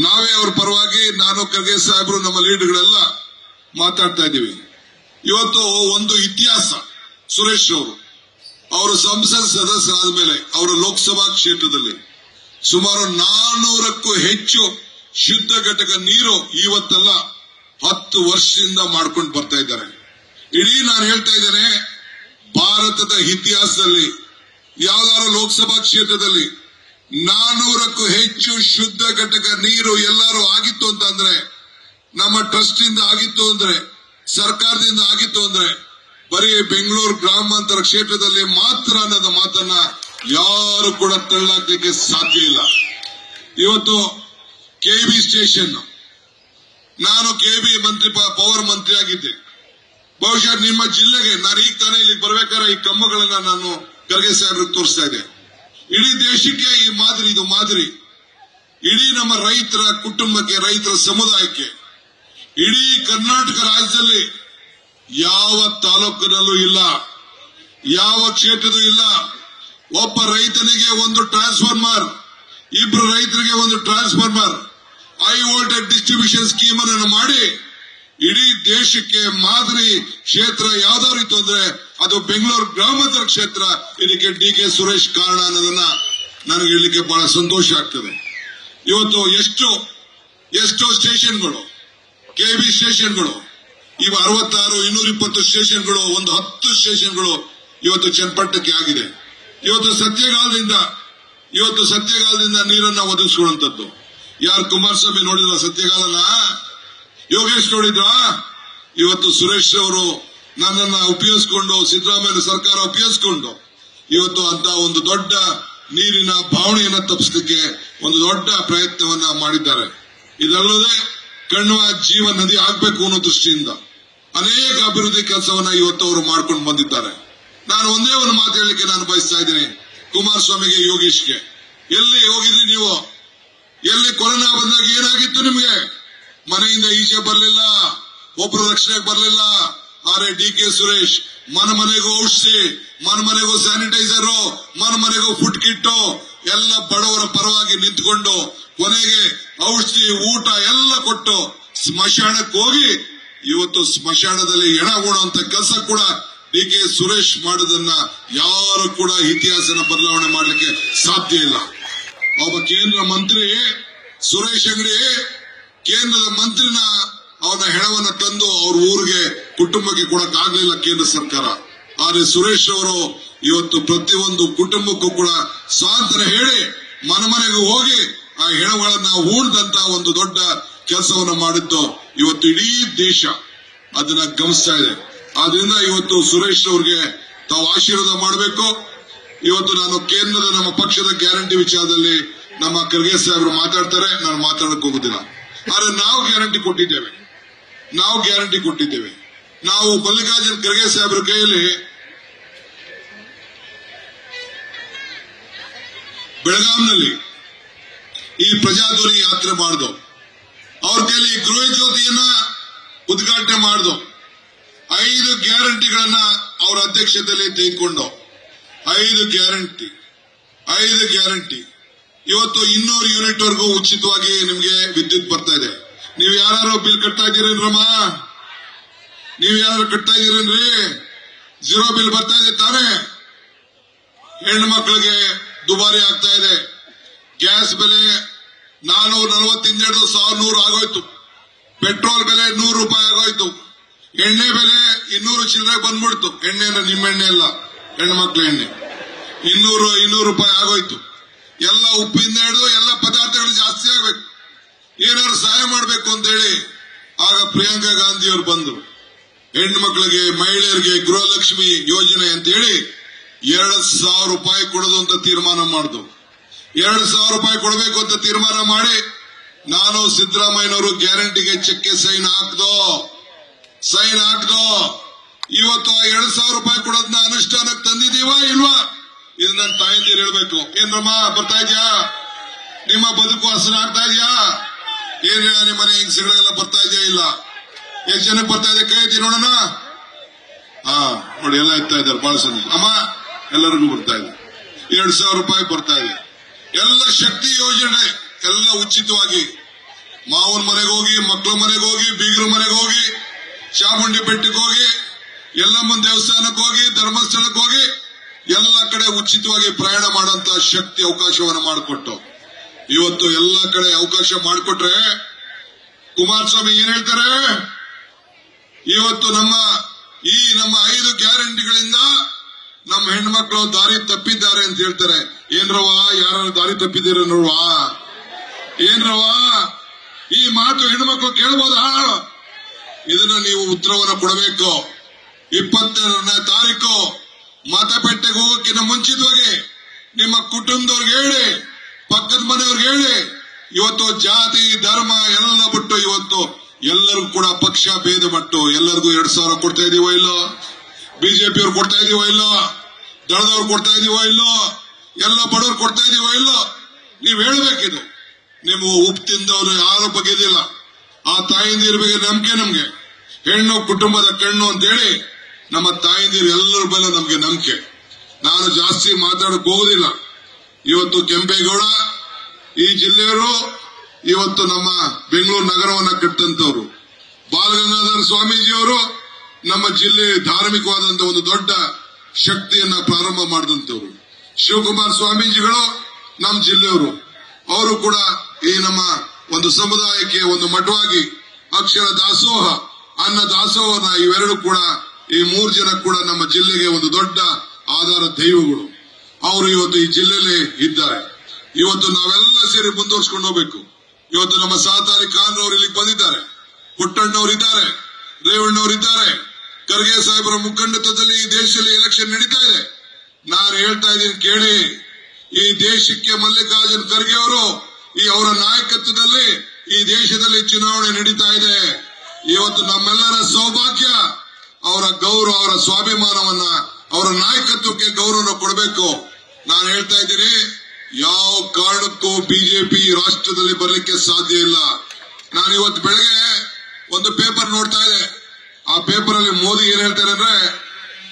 ನಾವೇ ಅವ್ರ ಪರವಾಗಿ ನಾನು, ಖರ್ಗೆ ಸಾಹೇಬರು, ನಮ್ಮ ಲೀಡರ್ಗಳೆಲ್ಲ ಮಾತಾಡ್ತಾ ಇದ್ದೀವಿ. ಇವತ್ತು ಒಂದು ಇತಿಹಾಸ. ಸುರೇಶ್ ಅವರು ಸಂಸತ್ ಸದಸ್ಯರಾದ ಮೇಲೆ ಅವರ ಲೋಕಸಭಾ ಕ್ಷೇತ್ರದಲ್ಲಿ ಸುಮಾರು 400ಕ್ಕೂ ಹೆಚ್ಚು ಶುದ್ಧ ಘಟಕ ನೀರು ಇವತ್ತಲ್ಲ 10 ವರ್ಷದಿಂದ ಮಾಡ್ಕೊಂಡು ಬರ್ತಾ ಇದ್ದಾರೆ. ಇಡೀ ನಾನು ಹೇಳ್ತಾ ಇದ್ದೇನೆ, ಭಾರತದ ಇತಿಹಾಸದಲ್ಲಿ ಯಾವ್ದಾದ್ರು ಲೋಕಸಭಾ ಕ್ಷೇತ್ರದಲ್ಲಿ 400ಕ್ಕೂ ಹೆಚ್ಚು ಶುದ್ಧ ಘಟಕ ನೀರು ಎಲ್ಲರೂ ಆಗಿತ್ತು ಅಂತಂದ್ರೆ, ನಮ್ಮ ಟ್ರಸ್ಟ್ ಇಂದ ಆಗಿತ್ತು ಅಂದ್ರೆ, ಸರ್ಕಾರದಿಂದ ಆಗಿತ್ತು ಅಂದ್ರೆ ಬರೀ ಬೆಂಗಳೂರು ಗ್ರಾಮಾಂತರ ಕ್ಷೇತ್ರದಲ್ಲಿ ಮಾತ್ರ ಅನ್ನೋದ ಮಾತನ್ನ ಯಾರು ಕೂಡ ತಳ್ಳಾಕ್ಲಿಕ್ಕೆ ಸಾಧ್ಯ ಇಲ್ಲ. ಇವತ್ತು ಕೆಬಿ ಸ್ಟೇಷನ್, ನಾನು ಕೆಬಿ ಮಂತ್ರಿ, ಪವರ್ ಮಂತ್ರಿ ಆಗಿದ್ದೆ. ಬಹುಶಃ ನಿಮ್ಮ ಜಿಲ್ಲೆಗೆ ನಾನು ಈಗ ತಾನೇ ಇಲ್ಲಿಗೆ ಬರ್ಬೇಕಾದ್ರೆ ಈ ಕಂಬಗಳನ್ನ ನಾನು ಖರ್ಗೆ ಸಾಹೇಬ್ರಿಗೆ ತೋರಿಸ್ತಾ ಇದ್ದೆ. ಇಡೀ ದೇಶಕ್ಕೆ ಈ ಮಾದರಿ, ಇದು ಮಾದರಿ. ಇಡೀ ನಮ್ಮ ರೈತರ ಕುಟುಂಬಕ್ಕೆ, ರೈತರ ಸಮುದಾಯಕ್ಕೆ, ಇಡೀ ಕರ್ನಾಟಕ ರಾಜ್ಯದಲ್ಲಿ ಯಾವ ತಾಲೂಕಿನಲ್ಲೂ ಇಲ್ಲ, ಯಾವ ಕ್ಷೇತ್ರದೂ ಇಲ್ಲ. ಒಬ್ಬ ರೈತನಿಗೆ ಒಂದು ಟ್ರಾನ್ಸ್ಫಾರ್ಮರ್, ಇಬ್ರು ರೈತರಿಗೆ ಒಂದು transformer, high voltage distribution scheme ಅನ್ನು ಮಾಡಿ ಇಡೀ ದೇಶಕ್ಕೆ ಮಾದರಿ ಕ್ಷೇತ್ರ ಯಾವ್ದಾದ್ರು ಇತ್ತು ಅಂದ್ರೆ ಅದು ಬೆಂಗಳೂರು ಗ್ರಾಮಾಂತರ ಕ್ಷೇತ್ರ. ಇದಕ್ಕೆ ಡಿ.ಕೆ. ಸುರೇಶ್ ಕಾರಣ ಅನ್ನೋದನ್ನ ನನಗೆ ಹೇಳಲಿಕ್ಕೆ ಬಹಳ ಸಂತೋಷ ಆಗ್ತದೆ. ಇವತ್ತು ಎಷ್ಟೋ ಸ್ಟೇಷನ್ಗಳು, ಕೆಬಿ ಸ್ಟೇಷನ್ಗಳು, ಇವು 66, 220 ಸ್ಟೇಷನ್ಗಳು, ಒಂದು 10 ಸ್ಟೇಷನ್ಗಳು ಇವತ್ತು ಚನ್ನಪಟ್ಟಣಕ್ಕೆ ಆಗಿದೆ. ಇವತ್ತು ಸತ್ಯಗಾಲದಿಂದ ನೀರನ್ನ ಒದಗಿಸಿಕೊಳ್ಳುವಂಥದ್ದು. ಯಾರು ಕುಮಾರಸ್ವಾಮಿ ನೋಡಿದ್ರ ಸತ್ಯಗಾಲನ? ಯೋಗೇಶ್ ನೋಡಿದ್ರ? ಇವತ್ತು ಸುರೇಶ್ ಅವರು ನನ್ನನ್ನ ಉಪಯೋಗಿಸಿಕೊಂಡು, ಸಿದ್ದರಾಮಯ್ಯ ಸರ್ಕಾರ ಉಪಯೋಗಿಸಿಕೊಂಡು ಇವತ್ತು ಅಂತ ಒಂದು ದೊಡ್ಡ ನೀರಿನ ಭಾವನೆಯನ್ನ ತಪ್ಪಿಸಲಿಕ್ಕೆ ಒಂದು ದೊಡ್ಡ ಪ್ರಯತ್ನವನ್ನ ಮಾಡಿದ್ದಾರೆ. ಇದಲ್ಲದೆ ಕಣ್ವ ಜೀವ ನದಿ ಆಗ್ಬೇಕು ಅನ್ನೋ ದೃಷ್ಟಿಯಿಂದ ಅನೇಕ ಅಭಿವೃದ್ಧಿ ಕೆಲಸವನ್ನ ಇವತ್ತು ಅವರು ಮಾಡ್ಕೊಂಡು ಬಂದಿದ್ದಾರೆ. ನಾನು ಒಂದೇ ಒಂದು ಮಾತು ಹೇಳಲಿಕ್ಕೆ ನಾನು ಬಯಸ್ತಾ ಇದ್ದೀನಿ ಕುಮಾರಸ್ವಾಮಿಗೆ, ಯೋಗೇಶ್ಗೆ. ಎಲ್ಲಿ ಹೋಗಿದ್ರಿ ನೀವು? ಎಲ್ಲಿ ಕೊರೋನಾ ಬಂದಾಗ ಏನಾಗಿತ್ತು ನಿಮ್ಗೆ? ಮನೆಯಿಂದ ಈಚೆ ಬರಲಿಲ್ಲ, ಒಬ್ರು ರಕ್ಷಣೆಗೆ ಬರಲಿಲ್ಲ. ಆದ್ರೆ ಡಿ.ಕೆ. ಸುರೇಶ್ ಮನೆಗೂ ಔಷಧಿ, ಮನೆಗೂ ಸ್ಯಾನಿಟೈಸರ್, ಮನೆಗೂ ಫುಡ್ ಕಿಟ್ಟು ಎಲ್ಲ ಬಡವರ ಪರವಾಗಿ ನಿಂತ್ಕೊಂಡು ಕೊನೆಗೆ ಔಷಧಿ, ಊಟ ಎಲ್ಲ ಕೊಟ್ಟು ಸ್ಮಶಾನಕ್ಕೆ ಹೋಗಿ ಇವತ್ತು ಸ್ಮಶಾನದಲ್ಲಿ ಹೆಣ ಹೂಡುವಂತ ಕೆಲಸ ಕೂಡ ಡಿ.ಕೆ. ಸುರೇಶ್ ಮಾಡೋದನ್ನ ಯಾರು ಕೂಡ ಇತಿಹಾಸನ ಬದಲಾವಣೆ ಮಾಡಲಿಕ್ಕೆ ಸಾಧ್ಯ ಇಲ್ಲ. ಒಬ್ಬ ಕೇಂದ್ರ ಮಂತ್ರಿ ಸುರೇಶ್ ಅಂಗಡಿ ಕೇಂದ್ರದ ಮಂತ್ರಿನ ಅವನ ಹೆಣವನ್ನ ತಂದು ಅವ್ರ ಊರಿಗೆ, ಕುಟುಂಬಕ್ಕೆ ಕೊಡಕ್ ಆಗ್ಲಿಲ್ಲ ಕೇಂದ್ರ ಸರ್ಕಾರ. ಆದ್ರೆ ಸುರೇಶ್ ಅವರು ಇವತ್ತು ಪ್ರತಿಯೊಂದು ಕುಟುಂಬಕ್ಕೂ ಕೂಡ ಸಾಂತ್ವನ ಹೇಳಿ ಮನೆಗೂ ಹೋಗಿ ಆ ಹೆಣಗಳನ್ನ ಹೂಡ್ದಂತ ಒಂದು ದೊಡ್ಡ ಕೆಲಸವನ್ನ ಮಾಡಿದ್ದು ಇವತ್ತು ಇಡೀ ದೇಶ ಅದನ್ನ ಗಮನಿಸ್ತಾ ಇದೆ. ಆದ್ರಿಂದ ಇವತ್ತು ಸುರೇಶ್ ಅವ್ರಿಗೆ ತಾವು ಆಶೀರ್ವಾದ ಮಾಡಬೇಕು. ಇವತ್ತು ನಾನು ಕೇಂದ್ರದ ನಮ್ಮ ಪಕ್ಷದ ಗ್ಯಾರಂಟಿ ವಿಚಾರದಲ್ಲಿ ನಮ್ಮ ಖರ್ಗೆ ಸಾಹೇಬರು ಮಾತಾಡ್ತಾರೆ, ನಾನು ಮಾತಾಡಕ್ ಹೋಗುದಿಲ್ಲ. ಆದ್ರೆ ನಾವು ಗ್ಯಾರಂಟಿ ಕೊಟ್ಟಿದ್ದೇವೆ. ನಾವು ಮಲ್ಲಿಕಾರ್ಜುನ್ ಖರ್ಗೆ ಸಾಹೇಬ್ರ ಕೈಯಲ್ಲಿ ಬೆಳಗಾಂನಲ್ಲಿ ಈ ಪ್ರಜಾಧ್ವನಿ ಯಾತ್ರೆ ಮಾಡಿದೋ, ಅವ್ರ ಕೈಲಿ ಗೃಹ ಜ್ಯೋತಿಯನ್ನ ಉದ್ಘಾಟನೆ ಮಾಡಿದೋ, 5 ಗ್ಯಾರಂಟಿಗಳನ್ನ ಅವರ ಅಧ್ಯಕ್ಷತೆಯಲ್ಲಿ ತೆಗೆದುಕೊಂಡು 5 ಗ್ಯಾರಂಟಿ ಇವತ್ತು 200 ಯೂನಿಟ್ ವರೆಗೂ ಉಚಿತವಾಗಿ ನಿಮ್ಗೆ ವಿದ್ಯುತ್ ಬರ್ತಾ ಇದೆ. ನೀವು ಯಾರು ಬಿಲ್ ಕಟ್ತಾ ಇದ್ದೀರೇನ್ರಮ್ಮ? ನೀವು ಯಾರು ಕಟ್ತಾ ಇದ್ದೀರೇನ್ರಿ? 0 ಬಿಲ್ ಬರ್ತಾ ಇದೆ ತಾನೇ? ಹೆಣ್ಣು ಮಕ್ಕಳಿಗೆ ದುಬಾರಿ ಆಗ್ತಾ ಇದೆ. ಗ್ಯಾಸ್ ಬೆಲೆ 440 1100 ಆಗೋಯ್ತು. ಪೆಟ್ರೋಲ್ ಬೆಲೆ 100 ರೂಪಾಯಿ ಆಗೋಯ್ತು. ಎಣ್ಣೆ ಬೆಲೆ 200 ಚಿಲ್ಲರೆ ಬಂದ್ಬಿಡ್ತು. ಎಣ್ಣೆ ನಿಮ್ಮ ಎಣ್ಣೆ ಅಲ್ಲ, ಹೆಣ್ಣು ಮಕ್ಕಳ ಎಣ್ಣೆ 200 ರೂಪಾಯಿ ಆಗೋಯ್ತು. ಎಲ್ಲ ಉಪ್ಪಿಂದ ಹಿಡಿದು ಎಲ್ಲ ಪದಾರ್ಥಗಳು ಜಾಸ್ತಿ ಆಗ್ಬೇಕು. ಏನಾದ್ರು ಸಹಾಯ ಮಾಡಬೇಕು ಅಂತ ಹೇಳಿ ಆಗ ಪ್ರಿಯಾಂಕಾ ಗಾಂಧಿ ಅವರು ಬಂದರು. ಹೆಣ್ಣು ಮಕ್ಕಳಿಗೆ ಮಹಿಳೆಯರಿಗೆ ಗೃಹಲಕ್ಷ್ಮಿ ಯೋಜನೆ ಅಂತ ಹೇಳಿ 2,000 ರೂಪಾಯಿ ಕೊಡೋದು ಅಂತ ತೀರ್ಮಾನ ಮಾಡಿದ್ರು. 2,000 ರೂಪಾಯಿ ಕೊಡಬೇಕು ಅಂತ ತೀರ್ಮಾನ ಮಾಡಿ ನಾನು ಸಿದ್ದರಾಮಯ್ಯನವರು ಗ್ಯಾರಂಟಿಗೆ ಚೆಕ್ಗೆ ಸೈನ್ ಹಾಕ್ದೋ. ಇವತ್ತು ಆ 2,000 ರೂಪಾಯಿ ಕೊಡೋದನ್ನ ಅನುಷ್ಠಾನಕ್ಕೆ ತಂದಿದೀವಾ ಇಲ್ವಾ? ಇದು ನನ್ನ ತಾಯಂದಿರು ಹೇಳ್ಬೇಕು. ಏನ್ರಮ್ಮ ಬರ್ತಾ ಇದ್ಯಾ? ನಿಮ್ಮ ಬದುಕು ಹಸನಾಗ್ತಾ ಇದೆಯಾ? ಏನ್ ನಿಮ್ಮ ಮನೆ ಹೆಂಗಸಗಳಿಗೆಲ್ಲ ಬರ್ತಾ ಇದೆಯಾ? ಇಲ್ಲ. ಎಷ್ಟು ಜನಕ್ಕೆ ಬರ್ತಾ ಇದೆ? ಕೈ ಎತ್ತಿ ನೋಡೋಣ. ನೋಡಿ ಎಲ್ಲ ಇರ್ತಾ ಇದ್ದಾರೆ ಬಹಳ ಸಂದೇಶ. ಅಮ್ಮ ಎಲ್ಲರಿಗೂ ಬರ್ತಾ ಇದೆ. 2,000 ರೂಪಾಯಿ ಬರ್ತಾ ಇದೆ. ಎಲ್ಲ ಶಕ್ತಿ ಯೋಜನೆ ಎಲ್ಲ ಉಚಿತವಾಗಿ ಮಾವನ ಮನೆಗೆ ಹೋಗಿ, ಮಕ್ಕಳ ಮನೆಗೆ ಹೋಗಿ, ಬೀಗರ ಮನೆಗೆ ಹೋಗಿ, ಚಾಮುಂಡಿ ಬೆಟ್ಟಕ್ಕೆ ಹೋಗಿ, ಎಲ್ಲಮ್ಮನ ದೇವಸ್ಥಾನಕ್ಕೆ ಹೋಗಿ, ಧರ್ಮಸ್ಥಳಕ್ಕೆ ಹೋಗಿ, ಎಲ್ಲ ಕಡೆ ಉಚಿತವಾಗಿ ಪ್ರಯಾಣ ಮಾಡುವಂತ ಶಕ್ತಿ ಅವಕಾಶವನ್ನು ಮಾಡಿಕೊಟ್ಟು ಇವತ್ತು ಎಲ್ಲ ಕಡೆ ಅವಕಾಶ ಮಾಡಿಕೊಟ್ರೆ ಕುಮಾರಸ್ವಾಮಿ ಏನ್ ಹೇಳ್ತಾರೆ? ಇವತ್ತು ನಮ್ಮ 5 ಗ್ಯಾರಂಟಿಗಳಿಂದ ನಮ್ಮ ಹೆಣ್ಮಕ್ಳು ದಾರಿ ತಪ್ಪಿದ್ದಾರೆ ಅಂತ ಹೇಳ್ತಾರೆ. ಏನ್ರವ ಯಾರು ದಾರಿ ತಪ್ಪಿದ್ದೀರನ್ರವಾ? ಏನ್ರವ ಈ ಮಾತು ಹೆಣ್ಮಕ್ಳು ಕೇಳ್ಬೋದಾ? ಇದನ್ನ ನೀವು ಉತ್ತರವನ್ನು ಕೊಡಬೇಕು. 22ನೇ ತಾರೀಕು ಮತಪೆಟ್ಟಿಗೆ ಹೋಗೋಕ್ಕಿಂತ ಮುಂಚಿತವಾಗಿ ನಿಮ್ಮ ಕುಟುಂಬದವ್ರಿಗೆ ಹೇಳಿ, ಪಕ್ಕದ ಮನೆಯವ್ರಿಗೆ ಹೇಳಿ, ಇವತ್ತು ಜಾತಿ ಧರ್ಮ ಎಲ್ಲ ಬಿಟ್ಟು ಇವತ್ತು ಎಲ್ಲರಿಗೂ ಕೂಡ ಪಕ್ಷ ಭೇದ ಬಿಟ್ಟು ಎಲ್ಲರಿಗೂ 2,000 ಕೊಡ್ತಾ ಇದೀವೋ ಇಲ್ಲೋ? ಬಿಜೆಪಿಯವ್ರು ಕೊಡ್ತಾ ಇದೀವೋ ಇಲ್ಲೋ? ದಳದವ್ರು ಕೊಡ್ತಾ ಇದೀವೋ ಇಲ್ಲೋ? ಎಲ್ಲ ಬಡವ್ರು ಕೊಡ್ತಾ ಇದೀವೋ ಇಲ್ಲೋ? ನೀವ್ ಹೇಳ್ಬೇಕಿದು. ನೀವು ಉಪ್ಪು ತಿಂದವ್ರು ಯಾರು ಬಗೆದಿಲ್ಲ. ಆ ತಾಯಿಂದಿರ ಬಗ್ಗೆ ನಂಬಿಕೆ ನಮ್ಗೆ. ಹೆಣ್ಣು ಕುಟುಂಬದ ಕಣ್ಣು ಅಂತೇಳಿ ನಮ್ಮ ತಾಯಿಂದಿರು ಎಲ್ಲರ ಮೇಲೆ ನಮ್ಗೆ ನಂಬಿಕೆ. ನಾನು ಜಾಸ್ತಿ ಮಾತಾಡಕ್ ಹೋಗುದಿಲ್ಲ. ಇವತ್ತು ಕೆಂಪೇಗೌಡ ಈ ಜಿಲ್ಲೆಯವರು ಇವತ್ತು ನಮ್ಮ ಬೆಂಗಳೂರು ನಗರವನ್ನ ಕಟ್ಟಂತವ್ರು. ಬಾಲಗಂಗಾಧರ ಸ್ವಾಮೀಜಿಯವರು ನಮ್ಮ ಜಿಲ್ಲೆ ಧಾರ್ಮಿಕವಾದಂತಹ ಒಂದು ದೊಡ್ಡ ಶಕ್ತಿಯನ್ನ ಪ್ರಾರಂಭ ಮಾಡಿದಂತವ್ರು. ಶಿವಕುಮಾರ್ ಸ್ವಾಮೀಜಿಗಳು ನಮ್ಮ ಜಿಲ್ಲೆಯವರು. ಅವರು ಕೂಡ ಈ ನಮ್ಮ ಒಂದು ಸಮುದಾಯಕ್ಕೆ ಒಂದು ಮಠವಾಗಿ ಅಕ್ಷರ ದಾಸೋಹ, ಅನ್ನ ದಾಸೋಹನ ಇವೆರಡು ಕೂಡ ಈ 3 ಜನ ಕೂಡ ನಮ್ಮ ಜಿಲ್ಲೆಗೆ ಒಂದು ದೊಡ್ಡ ಆಧಾರ ದೈವಗಳು. ಅವರು ಇವತ್ತು ಈ ಜಿಲ್ಲೆಯಲ್ಲಿ ಇದ್ದಾರೆ. ಇವತ್ತು ನಾವೆಲ್ಲ ಸೇರಿ ಮುಂದುವರ್ಸ್ಕೊಂಡು ಹೋಗ್ಬೇಕು. ಇವತ್ತು ನಮ್ಮ ಸಾತಾರಿ ಖಾನ್ ಅವರು ಇಲ್ಲಿಗೆ ಬಂದಿದ್ದಾರೆ, ಪುಟ್ಟಣ್ಣವರು ಇದ್ದಾರೆ, ರೇವಣ್ಣವರು ಇದ್ದಾರೆ. ಖರ್ಗೆ ಸಾಹೇಬರ ಮುಖಂಡತ್ವದಲ್ಲಿ ಈ ದೇಶದಲ್ಲಿ ಎಲೆಕ್ಷನ್ ನಡೀತಾ ಇದೆ. ನಾನು ಹೇಳ್ತಾ ಇದ್ದೀನಿ ಕೇಳಿ, ಈ ದೇಶಕ್ಕೆ ಮಲ್ಲಿಕಾರ್ಜುನ್ ಖರ್ಗೆ ಅವರು ಅವರ ನಾಯಕತ್ವದಲ್ಲಿ ಈ ದೇಶದಲ್ಲಿ ಚುನಾವಣೆ ನಡೀತಾ ಇದೆ. ಇವತ್ತು ನಮ್ಮೆಲ್ಲರ ಸೌಭಾಗ್ಯ ಅವರ ಗೌರವ, ಅವರ ಸ್ವಾಭಿಮಾನವನ್ನ, ಅವರ ನಾಯಕತ್ವಕ್ಕೆ ಗೌರವ ಕೊಡಬೇಕು. ನಾನು ಹೇಳ್ತಾ ಇದ್ದೀನಿ, ಯಾವ ಕಾರಣಕ್ಕೂ ಬಿಜೆಪಿ ರಾಷ್ಟ್ರದಲ್ಲಿ ಬರಲಿಕ್ಕೆ ಸಾಧ್ಯ ಇಲ್ಲ. ನಾನು ಇವತ್ತು ಬೆಳಗ್ಗೆ ಒಂದು ಪೇಪರ್ ನೋಡ್ತಾ ಇದ್ದೆ. ಆ ಪೇಪರ್ ಅಲ್ಲಿ ಮೋದಿ ಏನ್ ಹೇಳ್ತಾರೆ ಅಂದ್ರೆ,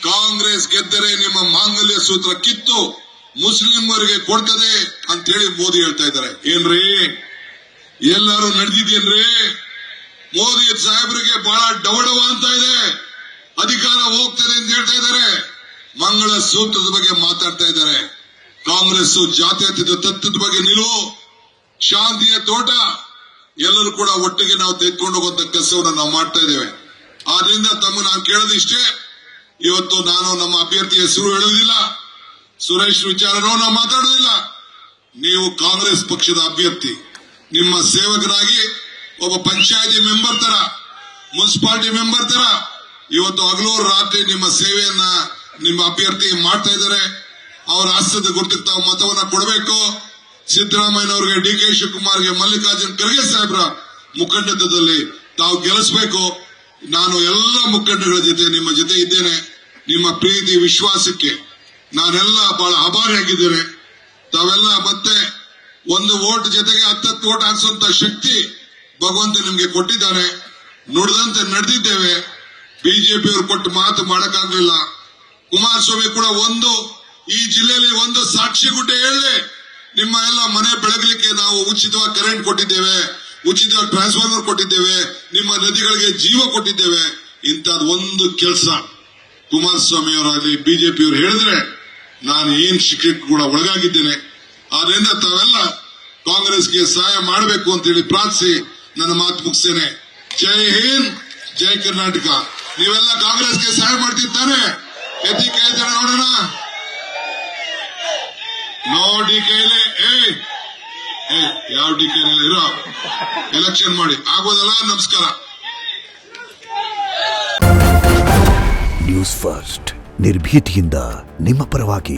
ಕಾಂಗ್ರೆಸ್ ಗೆದ್ದರೆ ನಿಮ್ಮ ಮಾಂಗಲ್ಯ ಸೂತ್ರ ಕಿತ್ತು ಮುಸ್ಲಿಮರಿಗೆ ಕೊಡ್ತದೆ ಅಂತ ಹೇಳಿ ಮೋದಿ ಹೇಳ್ತಾ ಇದ್ದಾರೆ. ಏನ್ರಿ ಎಲ್ಲಾರು ನಡೆದಿದ್ದೇನ್ರಿ? ಮೋದಿ ಸಾಹೇಬರಿಗೆ ಬಹಳ ಡವಡವ ಅಂತ ಇದೆ, ಅಧಿಕಾರ ಹೋಗ್ತದೆ ಅಂತ ಹೇಳ್ತಾ ಇದ್ದಾರೆ. ಮಂಗಳ ಸೂತ್ರದ ಬಗ್ಗೆ ಮಾತಾಡ್ತಾ ಇದ್ದಾರೆ. ಕಾಂಗ್ರೆಸ್ ಜಾತ್ಯತೀತ ತತ್ವದ ಬಗ್ಗೆ ನಿಲುವು, ಶಾಂತಿಯ ತೋಟ ಎಲ್ಲರೂ ಕೂಡ ಒಟ್ಟಿಗೆ ನಾವು ತೆಗೆದುಕೊಂಡು ಹೋಗುವಂತ ಕೆಲಸವನ್ನು ನಾವು ಮಾಡ್ತಾ ಇದ್ದೇವೆ. ಆದ್ರಿಂದ ನಾನು ಕೇಳೋದಿಷ್ಟೇ, ಇವತ್ತು ನಾನು ನಮ್ಮ ಅಭ್ಯರ್ಥಿ ಹೆಸರು ಹೇಳುವುದಿಲ್ಲ, ಸುರೇಶ್ ವಿಚಾರನೂ ನಾವು ಮಾತಾಡುವುದಿಲ್ಲ. ನೀವು ಕಾಂಗ್ರೆಸ್ ಪಕ್ಷದ ಅಭ್ಯರ್ಥಿ, ನಿಮ್ಮ ಸೇವಕರಾಗಿ ಒಬ್ಬ ಪಂಚಾಯತಿ ಮೆಂಬರ್ ತರ, ಮುನ್ಸಿಪಾಲಿಟಿ ಮೆಂಬರ್ ತರ ಇವತ್ತು ಹಗಲು ರಾತ್ರಿ ನಿಮ್ಮ ಸೇವೆಯನ್ನ ನಿಮ್ಮ ಅಭ್ಯರ್ಥಿ ಮಾಡ್ತಾ ಇದ್ದಾರೆ. ಅವರ ಹಸ್ತದ ಗುರುತಿಗೆ ತಾವು ಮತವನ್ನ ಕೊಡಬೇಕು. ಸಿದ್ದರಾಮಯ್ಯನವರಿಗೆ, ಡಿ.ಕೆ. ಶಿವಕುಮಾರ್ಗೆ, ಮಲ್ಲಿಕಾರ್ಜುನ್ ಖರ್ಗೆ ಸಾಹೇಬ್ರ ಮುಖಂಡತ್ವದಲ್ಲಿ ತಾವು ಗೆಲ್ಲಿಸಬೇಕು. ನಾನು ಎಲ್ಲ ಮುಖಂಡಗಳ ಜೊತೆ ನಿಮ್ಮ ಜೊತೆ ಇದ್ದೇನೆ. ನಿಮ್ಮ ಪ್ರೀತಿ ವಿಶ್ವಾಸಕ್ಕೆ ನಾನೆಲ್ಲ ಬಹಳ ಆಭಾರಿಯಾಗಿದ್ದೇನೆ. ತಾವೆಲ್ಲ ಮತ್ತೆ ಒಂದು ವೋಟ್ ಜೊತೆಗೆ 10 ವೋಟ್ ಹಾಕಿಸುವಂತ ಶಕ್ತಿ ಭಗವಂತ ನಿಮ್ಗೆ ಕೊಟ್ಟಿದ್ದಾನೆ. ನುಡಿದಂತೆ ನಡೆದಿದ್ದೇವೆ. ಬಿಜೆಪಿಯವರು ಕೊಟ್ಟು ಮಾತು ಮಾಡಕ್ಕಾಗಲಿಲ್ಲ. ಕುಮಾರಸ್ವಾಮಿ ಕೂಡ ಈ ಜಿಲ್ಲೆಯಲ್ಲಿ ಒಂದು ಸಾಕ್ಷಿ ಗುಡ್ಡೆ ಹೇಳಿ, ನಿಮ್ಮ ಎಲ್ಲ ಮನೆ ಬೆಳಗಲಿಕ್ಕೆ ನಾವು ಉಚಿತವಾಗಿ ಕರೆಂಟ್ ಕೊಟ್ಟಿದ್ದೇವೆ, ಉಚಿತವಾಗಿ ಟ್ರಾನ್ಸ್ಫಾರ್ಮರ್ ಕೊಟ್ಟಿದ್ದೇವೆ, ನಿಮ್ಮ ನದಿಗಳಿಗೆ ಜೀವ ಕೊಟ್ಟಿದ್ದೇವೆ. ಇಂಥದ್ದು ಒಂದು ಕೆಲಸ ಕುಮಾರಸ್ವಾಮಿ ಅವರಾಗಲಿ ಬಿಜೆಪಿಯವರು ಹೇಳಿದ್ರೆ ನಾನು ಏನ್ ಶಿಕ್ಷೆಗೆ ಕೂಡ ಒಳಗಾಗಿದ್ದೇನೆ. ಆದ್ರಿಂದ ತಾವೆಲ್ಲ ಕಾಂಗ್ರೆಸ್ಗೆ ಸಹಾಯ ಮಾಡಬೇಕು ಅಂತೇಳಿ ಪ್ರಾರ್ಥಿಸಿ ನನ್ನ ಮಾತು ಮುಗಿಸ್ತೇನೆ. ಜೈ ಹಿಂದ್, ಜೈ ಕರ್ನಾಟಕ. ನೀವೆಲ್ಲ ಕಾಂಗ್ರೆಸ್ಗೆ ಸಹಾಯ ಮಾಡ್ತಿರ್ತಾನೆ. ಎತ್ತಿ ಕೈ ನೋಡೋಣ. ನೋ ಡಿಕೆಲಿ ಯಾವ ಡಿಕೆಲಿ ಇರೋ ಎಲೆಕ್ಷನ್ ಮಾಡಿ ಆಗೋದಲ್ಲ. ನಮಸ್ಕಾರ. ನ್ಯೂಸ್ ಫಸ್ಟ್ ನಿರ್ಭೀತಿಯಿಂದ ನಿಮ್ಮ ಪರವಾಗಿ.